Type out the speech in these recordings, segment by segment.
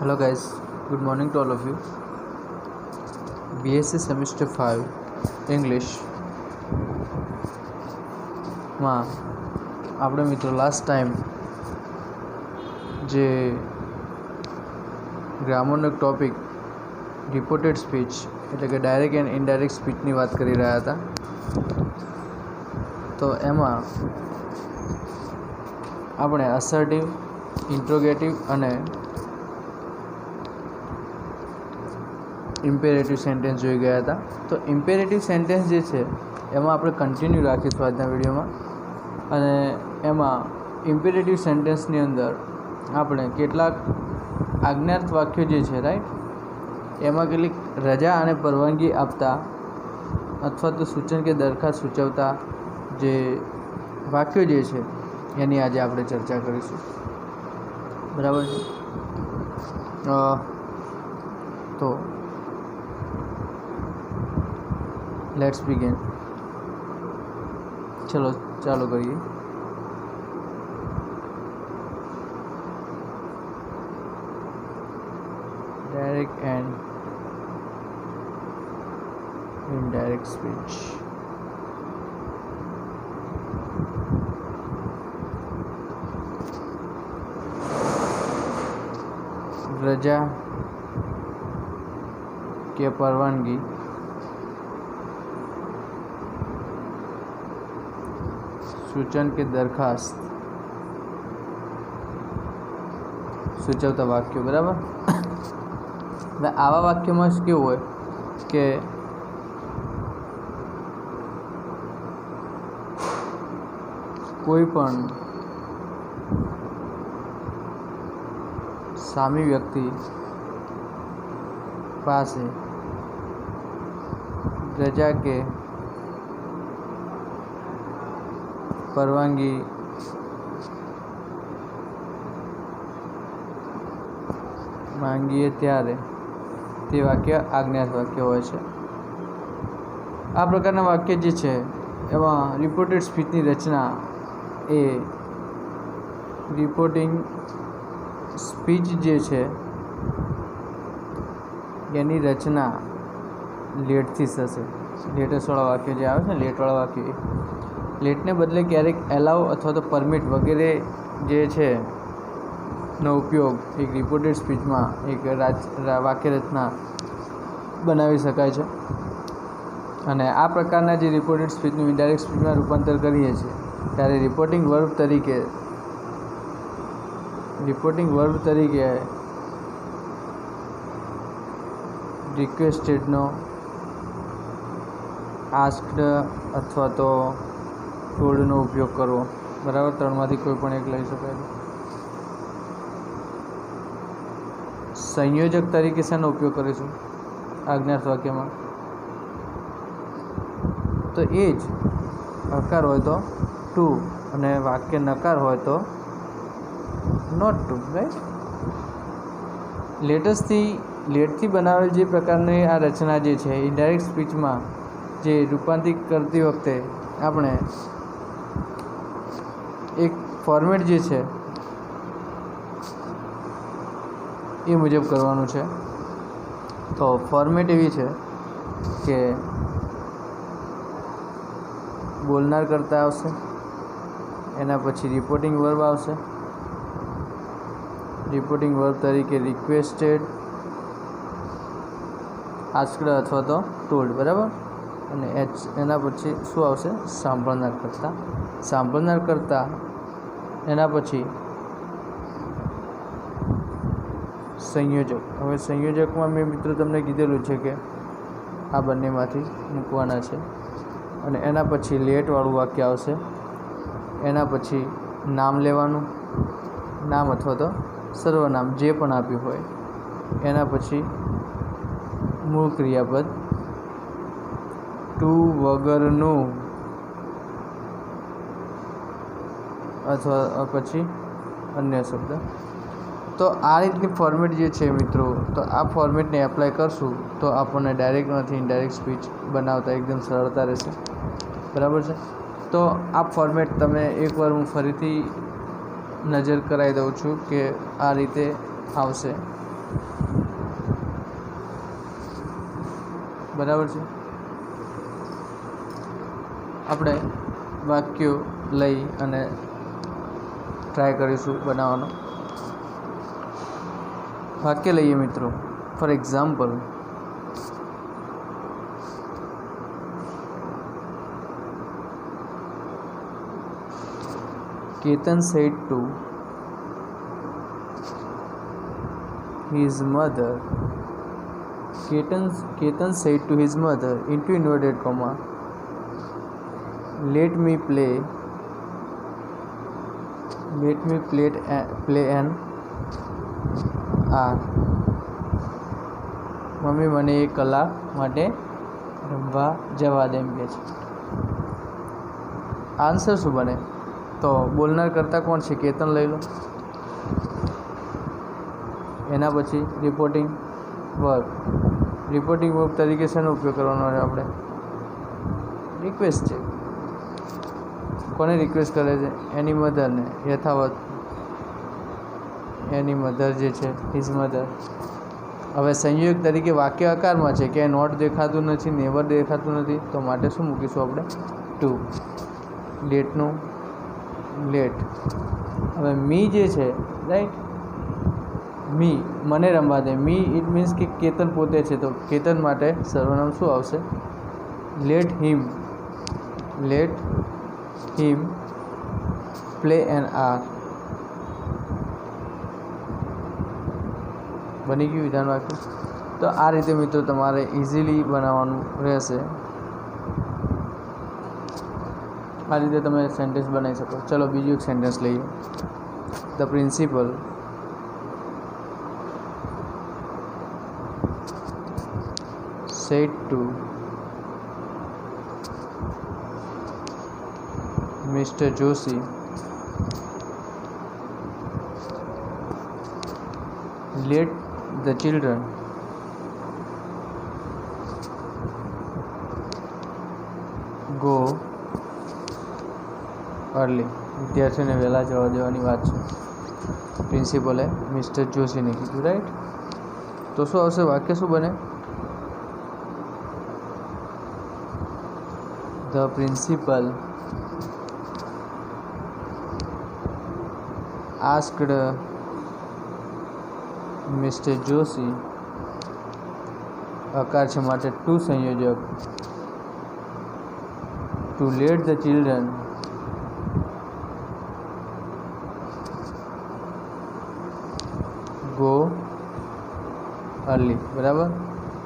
Hello guys, good morning to all of you. BSc semester 5 English માં આપણે મિત્રો last time જે ગ્રામરનો topic reported speech એટલે કે ડાયરેક્ટ એન્ડ ઇનડાયરેક્ટ સ્પીચની વાત કરી રહ્યા હતા. તો એમાં આપણે અસર્ટિવ, ઇન્ટ્રોગેટિવ અને ઇમ્પેરેટિવ સેન્ટેન્સ જોઈ ગયા હતા. તો ઇમ્પેરેટિવ સેન્ટેન્સ જે છે એમાં આપણે કન્ટિન્યુ રાખીશું આજના વિડીયોમાં. અને એમાં ઇમ્પેરેટિવ સેન્ટેન્સની અંદર આપણે કેટલાક આજ્ઞાર્થ વાક્યો જે છે રાઈટ, એમાં કેટલીક રજા અને પરવાનગી આપતા અથવા તો સૂચન કે દરખાસ્ત સૂચવતા જે વાક્યો જે છે એની આજે આપણે ચર્ચા કરીશું. બરાબર છે? તો લેટ્સ બિગિન. ચલો ચાલુ કરીએ. Direct and indirect speech. રજા કે પરવાનગી સૂચન કે દરખાસ્ત સૂચવતા વાક્યો. બરાબર. હવે આવા વાક્યમાં કેવું હોય કે કોઈ પણ સામી વ્યક્તિ પાસે રજા કે પરવાનગી માંગીએ ત્યારે તે વાક્ય આજ્ઞાર્થ વાક્ય હોય છે. આ પ્રકારના વાક્ય જે છે એમાં રિપોર્ટેડ સ્પીચની રચના એ રિપોર્ટિંગ સ્પીચ જે છે એની રચના લેટથી થશે. લેટેસ્ટવાળા વાક્ય જે આવે છે ને, લેટવાળા વાક્ય, લેટને બદલે ક્યારેક એલાઉ અથવા તો પરમિટ વગેરે જે છે નો ઉપયોગ એક રિપોર્ટેડ સ્પીચમાં એક વાક્ય રચના બનાવી શકાય છે. અને આ પ્રકારના જે રિપોર્ટેડ સ્પીચનું ઇનડાયરેક્ટ સ્પીચમાં રૂપાંતર કરીએ છીએ ત્યારે રિપોર્ટિંગ વર્બ તરીકે રિક્વેસ્ટેડનો, આસ્ક્ડ અથવા તો ટોલ્ડનો ઉપયોગ કરવો. બરાબર. ત્રણમાંથી કોઈ પણ એક લઈ શકાય છે. સંયોજક તરીકે શેનો ઉપયોગ કરીશું આજ્ઞાર્થ વાક્યમાં? તો એ જ હકાર હોય તો ટુ અને વાક્ય નકાર હોય તો નોટ ટુ. રાઈટ. લેટથી બનાવેલ જે પ્રકારની આ રચના જે છે ઇનડાયરેક્ટ સ્પીચમાં જે રૂપાંતરિત કરતી વખતે આપણે એક ફોર્મેટ જે છે એ મુજબ કરવાનું છે. તો ફોર્મેટ એવી છે કે બોલનાર કરતા આવશે, એના પછી રિપોર્ટિંગ વર્બ આવશે. રિપોર્ટિંગ વર્બ તરીકે રિક્વેસ્ટેડ, આસ્ક્ડ અથવા તો ટોલ્ડ. બરાબર. અને એના પછી શું આવશે? સાંભળનાર કરતા એના પછી સંયોજક. હવે સંયોજકમાં મેં મિત્રો તમને કીધેલું છે કે આ બંનેમાંથી મૂકવાના છે. અને એના પછી લેટવાળું વાક્ય આવશે. એના પછી નામ લેવાનું, નામ અથવા તો સર્વનામ જે પણ આપ્યું હોય. એના પછી મૂળ ક્રિયાપદ ટુ વગરનું અથવા પછી અન્ય શબ્દ. તો આ રીતની ફોર્મેટ જે છે મિત્રો, તો આ ફોર્મેટને એપ્લાય કરશું તો આપણને ડાયરેક્ટમાંથી ઇનડાયરેક્ટ સ્પીચ બનાવતા એકદમ સરળતા રહેશે. બરાબર છે? તો આ ફોર્મેટ તમે એકવાર હું ફરીથી નજર કરાવી દઉં છું કે આ રીતે આવશે. બરાબર છે. આપણે વાક્યો લઈ અને ટ્રાય કરીશું બનાવવાનો. વાક્ય લઈએ મિત્રો. For example, Ketan said to his mother. Ketan said to his mother into inverted comma, let me play an hour. Mummy મને 1 કલાક માટે રમવા જવા દે એમ કહે છે. આન્સર શું બને? તો બોલનાર કરતાં કોણ છે? કેતન લઈ લો. એના પછી રિપોર્ટિંગ વર્બ. રિપોર્ટિંગ વર્બ તરીકે શેનો ઉપયોગ કરવાનો છે આપણે? રિક્વેસ્ટ છે. કોને રિક્વેસ્ટ કરે છે? એની મધરને. યથાવત એની મધર જે છે, હિઝ મધર. હવે સંયોજક તરીકે વાક્ય આકારમાં છે કે નોટ દેખાતું નથી, નેવર દેખાતું નથી, તો માટે શું મૂકીશું આપણે? ટુ. લેટનું લેટ. હવે મી જે છે, રાઈટ, મી મને રમવા દે. મી ઇટ મીન્સ કે કેતન પોતે છે, તો કેતન માટે સર્વનામ શું આવશે? Let him play N R. બની ગયું વિધાન વાક્ય. તો આ રીતે મિત્રો તમારે ઇઝીલી બનાવવાનું રહેશે. આ રીતે તમે સેન્ટેન્સ બનાવી શકો. ચલો બીજું એક સેન્ટેન્સ લઈએ. The principal said to Mr. Joshi, let the children go early. વિદ્યાર્થીઓને વહેલા જવા દેવાની વાત છે. પ્રિન્સિપલે મિસ્ટર જોશીને કીધું, રાઈટ. તો શું આવશે? વાક્ય શું બને? The principal asked Mr. Joshi, આકાર છે માટે ટુ સંયોજક, to let the children go early. બરાબર.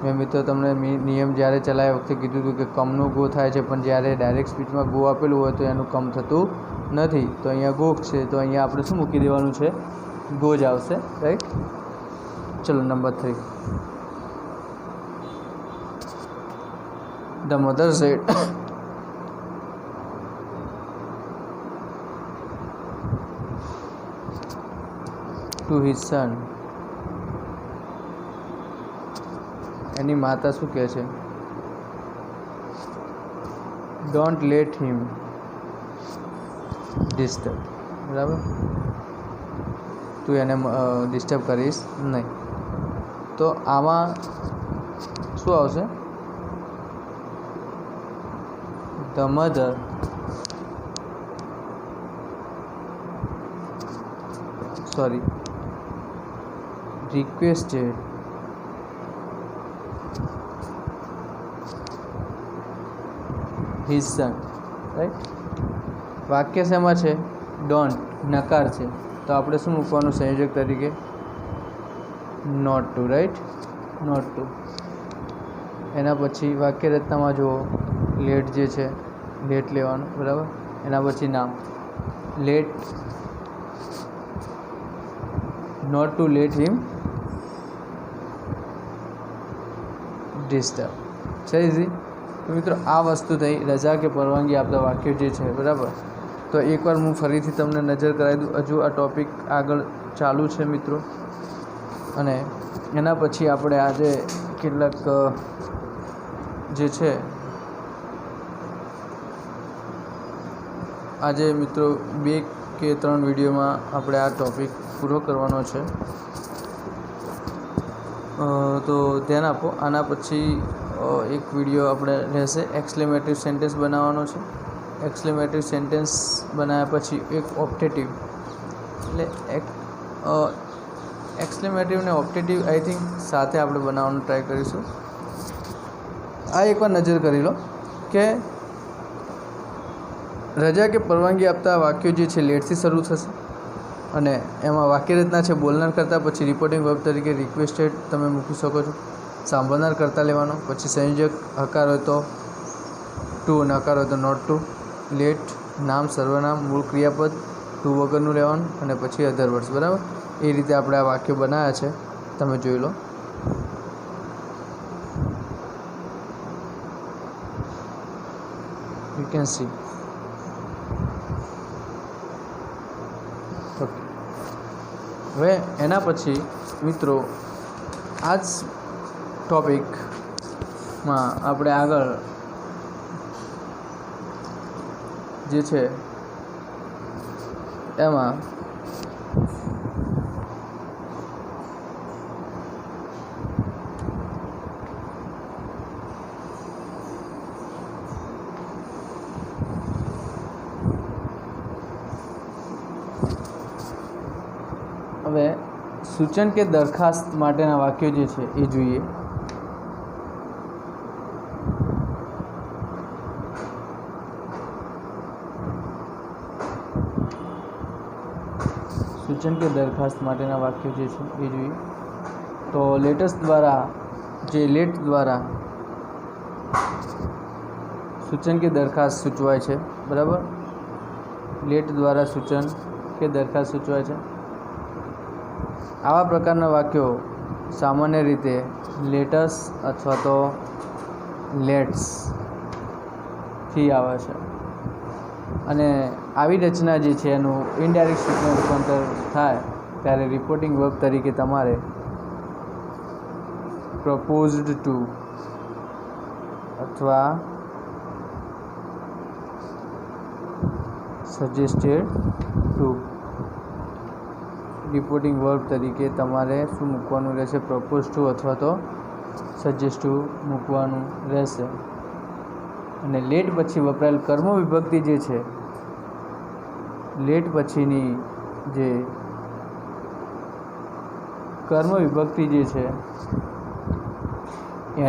મેં મિત્રો તમને નિયમ જ્યારે ચલાવ્યા વખતે કીધું હતું કે કમનું ગો થાય છે, પણ જ્યારે ડાયરેક્ટ સ્પીચમાં ગો આપેલું હોય તો એનું કમ થતું નથી. તો અહીંયા ગો છે, તો અહીંયા આપણે શું મૂકી દેવાનું છે? ગો જ આવશે, રાઈટ. ચલો number 3. The mother said to his son. એની માતા શું કહે છે? Don't let him disturb. બરાબર. તું એને ડિસ્ટર્બ કરીશ નહીં. તો આમાં શું આવશે? The mother requested his son, right. વાક્ય શેમાં છે? ડોન્ટ, નકાર છે, તો આપણે શું મૂકવાનું સંયોજક તરીકે? Not to, right. Not to. એના પછી વાક્ય રચનામાં જુઓ, લેટ જે છે, લેટ લેવાનું. બરાબર. એના પછી નામ, let, not to let him disturb. છે ઇઝી. તો મિત્રો આ વસ્તુ થઈ રજા કે પરવાનગી આપતા વાક્યો જે છે. બરાબર. તો એકવાર હું ફરીથી તમને નજર કરાવી દઉં. હજુ આ ટૉપિક આગળ ચાલુ છે મિત્રો, અને એના પછી આપણે આજે કેટલાક જે છે, આજે મિત્રો 2 કે 3 વિડીયોમાં આપણે આ ટૉપિક પૂરો કરવાનો છે. તો ધ્યાન આપો. આના પછી એક વિડીયો આપણે રહેશે એક્સક્લેમેટરી સેન્ટેન્સ બનાવવાનો છે. એક્સક્લેમેટરી સેન્ટેન્સ બનાવ્યા પછી એક ઓપ્ટેટિવ, એટલે એક્સક્લેમેટિવ ને ઓપ્ટેટિવ આઈ થિંક સાથે આપણે બનાવવાનું ટ્રાય કરીશું. આ એકવાર નજર કરી લો કે રજા કે પરવાનગી આપતા વાક્યો જે છે લેટથી શરૂ થશે અને એમાં વાક્યરચના છે બોલનાર કરતાં, પછી રિપોર્ટિંગ વર્બ તરીકે રિક્વેસ્ટેડ તમે મૂકી શકો છો. સાંભળનાર કરતાં લેવાનો, પછી સંયોજક હકાર હોય તો ટુ અને હકાર હોય તો નોટ ટુ. લેટ નામ સર્વનામ મૂળ ક્રિયાપદ ટુ વગરનું લેવાનું અને પછી અધર વર્ડ્સ. બરાબર, એ રીતે આપણે આ વાક્યો બનાવ્યા છે, તમે જોઈ લો. You can see. ઓકે, હવે એના પછી મિત્રો આ જ ટૉપિકમાં આપણે આગળ જે છે એમાં હવે સૂચન કે દરખાસ્ત માટેના વાક્યો જે છે એ જોઈએ. સૂચન કે દરખાસ્ત માટેના વાક્યો જે છે એ જોઈએ. તો લેટ દ્વારા સૂચન કે દરખાસ્ત સૂચવાય છે. બરાબર, લેટ દ્વારા સૂચન કે દરખાસ્ત સૂચવાય છે. આવા પ્રકારના વાક્યો સામાન્ય રીતે લેટસ અથવા તો લેટ્સથી આવે છે અને આવી રચના જે છે એનું ઇનડાયરેક્ટ સ્ટેટમાં રૂપાંતર થાય ત્યારે રિપોર્ટિંગ વર્બ તરીકે તમારે પ્રપોઝડ ટુ અથવા સજેસ્ટેડ ટુ. રિપોર્ટિંગ વર્બ તરીકે તમારે શું મૂકવાનું રહેશે? પ્રપોઝ ટુ અથવા તો સજેસ્ટ ટુ મૂકવાનું રહેશે. અને લેટ પછી વપરાયેલ કર્મ વિભક્તિ જે છે, લેટ પછીની જે કર્મ વિભક્તિ જે છે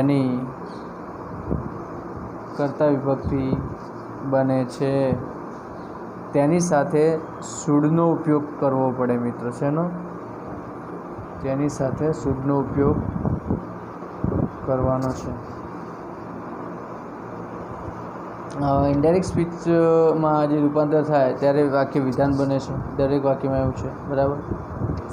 એની કર્તા વિભક્તિ બને છે. તેની સાથે શુડનો ઉપયોગ કરવો પડે મિત્રો. શેનો? તેની સાથે શુડનો ઉપયોગ કરવાનો છે. ઇનડાયરેક્ટ સ્પીચમાં જે રૂપાંતર થાય ત્યારે વાક્ય વિધાન બને છે. દરેક વાક્યમાં એવું છે. બરાબર,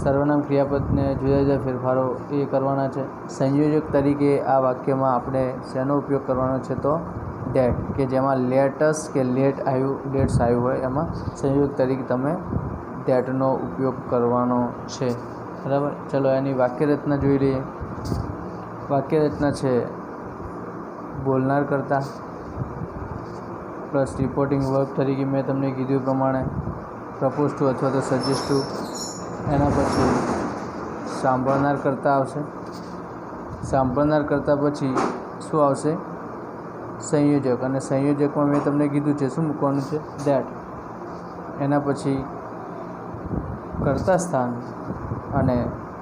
સર્વનામ ક્રિયાપદને જુદા જુદા ફેરફારો એ કરવાના છે. સંયોજક તરીકે આ વાક્યમાં આપણે શેનો ઉપયોગ કરવાનો છે? તો ડેટ, કે જેમાં લેટસ કે લેટ્સ આવ્યું હોય એમાં સંયોજક તરીકે તમે ડેટનો ઉપયોગ કરવાનો છે. બરાબર, ચલો એની વાક્યરચના જોઈ લઈએ. વાક્યરચના છે બોલનાર કરતાં પ્લસ રિપોર્ટિંગ વર્બ તરીકે મેં તમને કીધું પ્રમાણે પ્રપોઝ ટુ અથવા તો સજેસ્ટ ટુ. એના પછી સાંભળનાર કરતાં આવશે. સાંભળનાર કરતાં પછી શું આવશે? સંયોજક. અને સંયોજકમાં મેં તમને કીધું છે શું મૂકવાનું છે? ડેટ. એના પછી કર્તા સ્થાન અને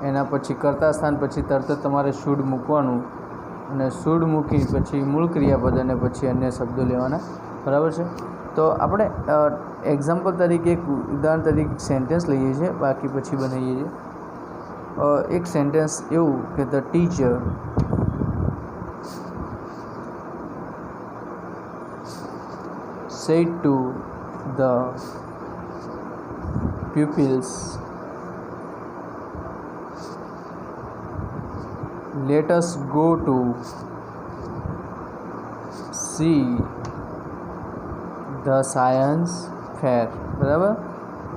એના પછી કર્તા સ્થાન પછી તરત જ તમારે શુડ મૂકવાનું અને શુડ મૂકી પછી મૂળ ક્રિયાપદ અને પછી અન્ય શબ્દો લેવાના. બરાબર છે. તો આપણે એક્ઝામ્પલ તરીકે એક ઉદાહરણ તરીકે સેન્ટેન્સ લઈએ છીએ, બાકી પછી બનાવીએ છીએ. એક સેન્ટેન્સ એવું કે the teacher said to the pupils, let us go to see the science fair. બરાબર,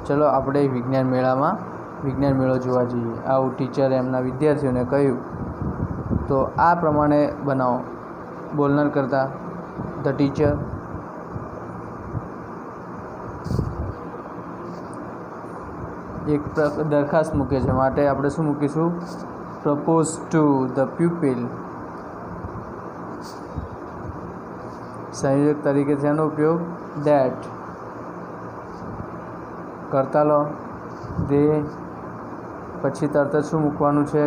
ચલો આપણે વિજ્ઞાન મેળો જોવા જઈએ. આવું ટીચરે એમના વિદ્યાર્થીઓને કહ્યું. તો આ પ્રમાણે બનાવો. બોલનાર કરતાં ધ ટીચર, એક દરખાસ્ત મૂકે છે માટે આપણે શું મૂકીશું? proposed to the pupil. સંયોજક તરીકે તેનો ઉપયોગ that કરતા લો they પછી તરત શું મૂકવાનું છે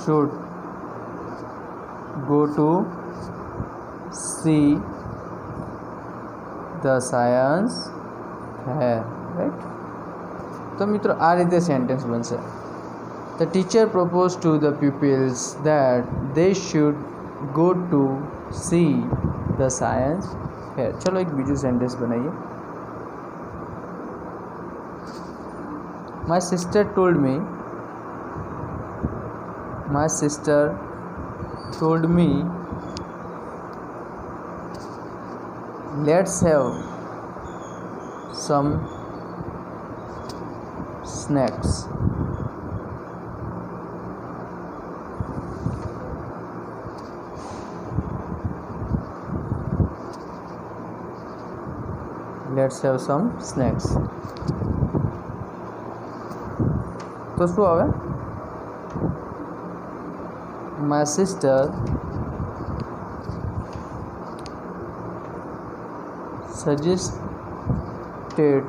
should go to see the science fair, right? તો મિત્રો આ રીતે સેન્ટેન્સ બનશે. The teacher proposed to the pupils that they should go to see the science fair. चलो एक बीजू सेंटेंस बनाइए. My sister told me let's have some snacks. Let's have some snacks. તો શું આવે? My sister suggested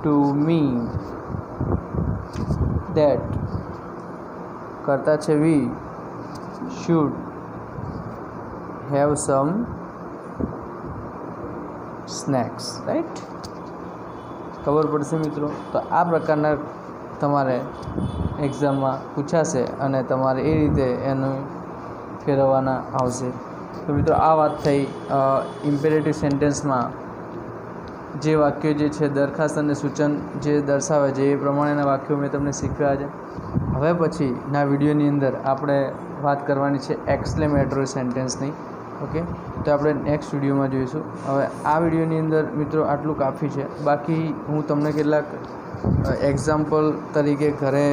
to me that કરતા છે we should have some snacks, right? ખબર પડશે મિત્રો. તો આ પ્રકારના તમારે એક્ઝામમાં પૂછાશે અને તમારે એ રીતે એનું ફેરવવાના આવશે. તો મિત્રો આ વાત થઈ ઇમ્પેરેટિવ સેન્ટેન્સમાં જે વાક્યો જે છે દરખાસ્ત અને સૂચન જે દર્શાવે છે એ પ્રમાણેના વાક્યો મેં તમને શીખવ્યા છે. હવે પછીના વિડીયોની અંદર આપણે વાત કરવાની છે એક્સક્લેમેટરી સેન્ટેન્સની. ઓકે, તો આપણે નેક્સ્ટ વિડીયોમાં જોઈશું. હવે આ વિડીયોની અંદર મિત્રો આટલું કાફી છે. બાકી હું તમને કેટલાક એક્ઝામ્પલ તરીકે ઘરે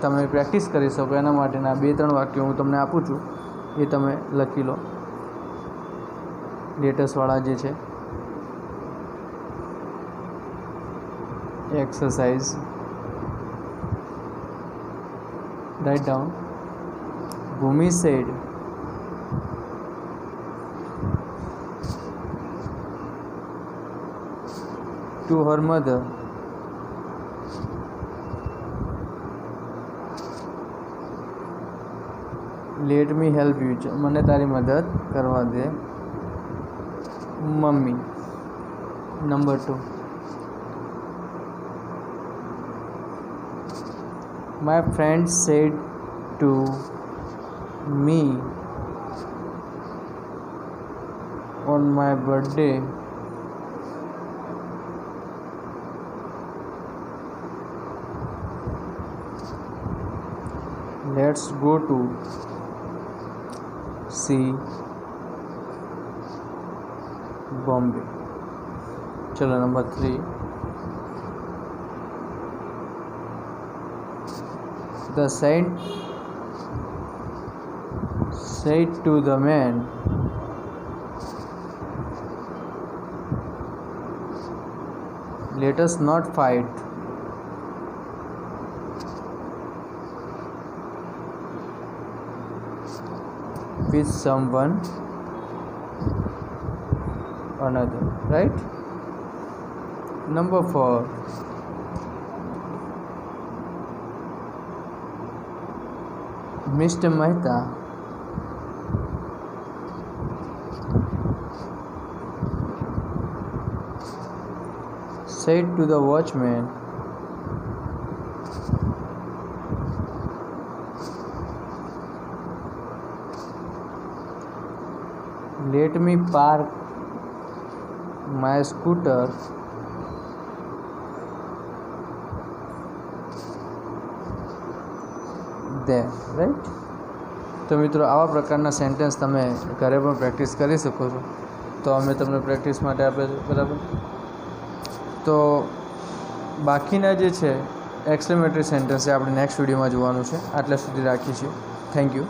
તમે પ્રેક્ટિસ કરી શકો એના માટેના 2-3 વાક્યો હું તમને આપું છું, એ તમે લખી લો. લેટેસ્ટવાળા જે છે exercise, write down. Bhumi said to her mother, let me help you. મને તારી મદદ કરવા દે mummy. Number 2, my friend said to me on my birthday let's go to see Bombay. चलो number 3, the saint said to the man, let us not fight. With someone another, right? Number 4, Mr. Mehta said to the watchman, let me park my scooter there, right? તો મિત્રો આવા પ્રકારના sentence તમે ઘરે પણ practice કરી શકો છો. તો અમે તમને પ્રેક્ટિસ માટે આપે છે, બરાબર? તો બાકીના જે છે એક્સક્લેમેટરી સેન્ટેન્સ એ આપણે નેક્સ્ટ વિડીયોમાં જોવાનું છે. આટલા સુધી રાખીશું. Thank you.